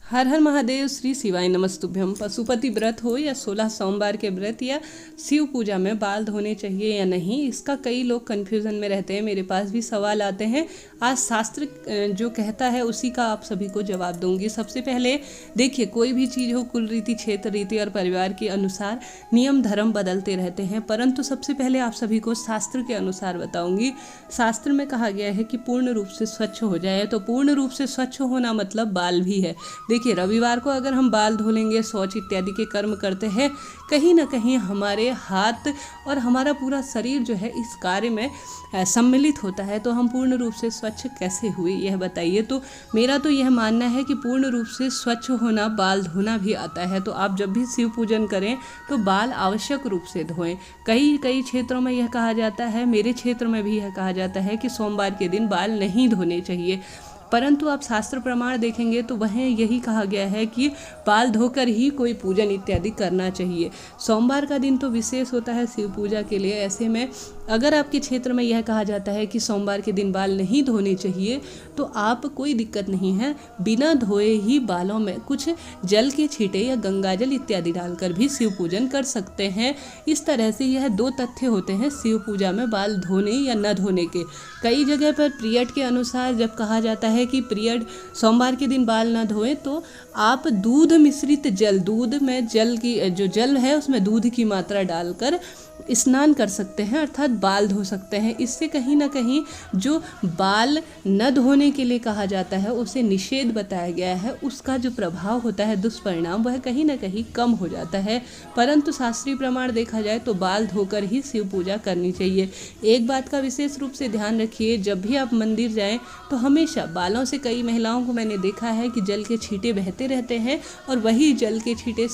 हर हर महादेव, श्री शिवाय नमस्तुभ्यम। पशुपति व्रत हो या 16 सोमवार के व्रत या शिव पूजा में बाल धोने चाहिए या नहीं, इसका कई लोग कन्फ्यूज़न में रहते हैं। मेरे पास भी सवाल आते हैं। आज शास्त्र जो कहता है उसी का आप सभी को जवाब दूंगी। सबसे पहले देखिए, कोई भी चीज़ हो, कुल रीति, क्षेत्र रीति और परिवार के अनुसार नियम धर्म बदलते रहते हैं, परंतु सबसे पहले आप सभी को शास्त्र के अनुसार बताऊंगी। शास्त्र में कहा गया है कि पूर्ण रूप से स्वच्छ हो जाए, तो पूर्ण रूप से स्वच्छ होना मतलब बाल भी है। देखिए, रविवार को अगर हम बाल धो लेंगे, शौच इत्यादि के कर्म करते हैं, कहीं ना कहीं हमारे हाथ और हमारा पूरा शरीर जो है इस कार्य में सम्मिलित होता है, तो हम पूर्ण रूप से स्वच्छ कैसे हुए यह बताइए। तो मेरा तो यह मानना है कि पूर्ण रूप से स्वच्छ होना बाल धोना भी आता है। तो आप जब भी शिव पूजन करें तो बाल आवश्यक रूप से धोएं। कई क्षेत्रों में यह कहा जाता है, मेरे क्षेत्र में भी यह कहा जाता है कि सोमवार के दिन बाल नहीं धोने चाहिए, परंतु आप शास्त्र प्रमाण देखेंगे तो वह यही कहा गया है कि बाल धोकर ही कोई पूजन इत्यादि करना चाहिए। सोमवार का दिन तो विशेष होता है शिव पूजा के लिए। ऐसे में अगर आपके क्षेत्र में यह कहा जाता है कि सोमवार के दिन बाल नहीं धोने चाहिए, तो आप कोई दिक्कत नहीं है, बिना धोए ही बालों में कुछ जल के छींटे या गंगाजल इत्यादि डालकर भी शिव पूजन कर सकते हैं। इस तरह से यह दो तथ्य होते हैं शिव पूजा में बाल धोने या न धोने के। कई जगह पर पीरियड के अनुसार जब कहा जाता है कि पीरियड सोमवार के दिन बाल न धोएं, तो आप दूध मिश्रित जल, दूध में जल की जो जल है उसमें दूध की मात्रा डालकर स्नान कर सकते हैं, अर्थात बाल धो सकते हैं। इससे कहीं ना कहीं जो बाल न धोने के लिए कहा जाता है उसे निषेध बताया गया है, उसका जो प्रभाव होता है, दुष्परिणाम, वह कहीं ना कहीं कम हो जाता है। परंतु शास्त्रीय प्रमाण देखा जाए तो बाल धोकर ही शिव पूजा करनी चाहिए। एक बात का विशेष रूप से ध्यान रखिए, जब भी आप मंदिर जाएं तो हमेशा बालों से, कई महिलाओं को मैंने देखा है कि जल के छींटे बहते रहते हैं और वही जल के छींटे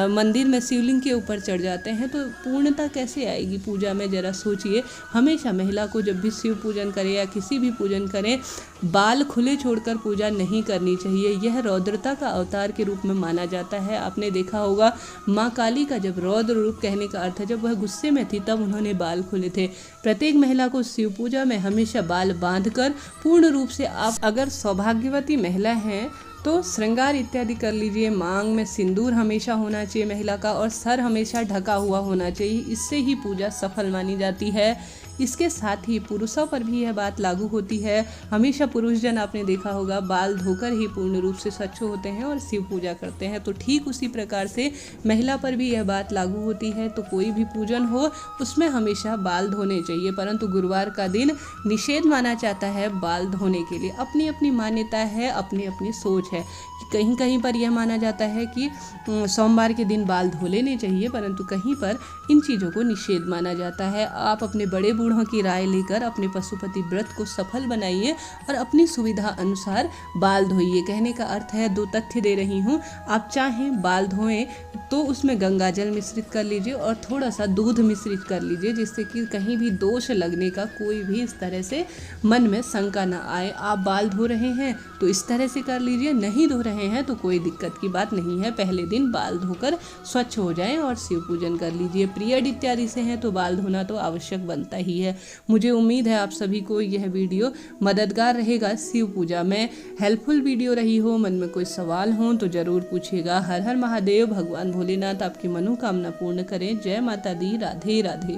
मंदिर में शिवलिंग के ऊपर चढ़ जाते हैं, तो पूर्णता कैसे आएगी पूजा में, जरा सोचिए। हमेशा महिला को जब भी शिव पूजन करे या किसी भी पूजन करें, बाल खुले छोड़कर पूजा नहीं करनी चाहिए। यह रौद्रता का अवतार के रूप में माना जाता है। आपने देखा होगा माँ काली का जब रौद्र रूप कहने का अर्थ है जब वह गुस्से में थी, तब उन्होंने बाल खुले थे। प्रत्येक महिला को शिव पूजा में हमेशा बाल बांधकर पूर्ण रूप से, आप अगर सौभाग्यवती महिला हैं तो श्रृंगार इत्यादि कर लीजिए। मांग में सिंदूर हमेशा होना चाहिए महिला का, और सर हमेशा ढका हुआ होना चाहिए। इससे ही पूजा सफल मानी जाती है। इसके साथ ही पुरुषों पर भी यह बात लागू होती है। हमेशा पुरुष जन, आपने देखा होगा, बाल धोकर ही पूर्ण रूप से स्वच्छ होते हैं और शिव पूजा करते हैं। तो ठीक उसी प्रकार से महिला पर भी यह बात लागू होती है। तो कोई भी पूजन हो उसमें हमेशा बाल धोने चाहिए, परंतु गुरुवार का दिन निषेध माना जाता है बाल धोने के लिए। अपनी अपनी मान्यता है, अपनी अपनी सोच है। कहीं कहीं पर यह माना जाता है कि सोमवार के दिन बाल धो लेने चाहिए, परंतु कहीं पर इन चीज़ों को निषेध माना जाता है। आप अपने बड़े बूढ़ों की राय लेकर अपने पशुपति व्रत को सफल बनाइए और अपनी सुविधा अनुसार बाल धोइए। कहने का अर्थ है, दो तथ्य दे रही हूँ। आप चाहें बाल धोएं तो उसमें गंगा जल मिश्रित कर लीजिए और थोड़ा सा दूध मिश्रित कर लीजिए, जिससे कि कहीं भी दोष लगने का कोई भी इस तरह से मन में शंका ना आए। आप बाल धो रहे हैं तो इस तरह से कर लीजिए, नहीं धो रहे हैं तो कोई दिक्कत की बात नहीं है। पहले दिन बाल धोकर स्वच्छ हो जाएं और शिव पूजन कर लीजिए। पीरियड इत्यादि से हैं तो बाल धोना तो आवश्यक बनता ही है। मुझे उम्मीद है आप सभी को यह वीडियो मददगार रहेगा शिव पूजा में। हेल्पफुल वीडियो रही हो, मन में कोई सवाल हो तो ज़रूर पूछिएगा। हर हर महादेव। भगवान भोलेनाथ आपकी मनोकामना पूर्ण करें। जय माता दी। राधे राधे।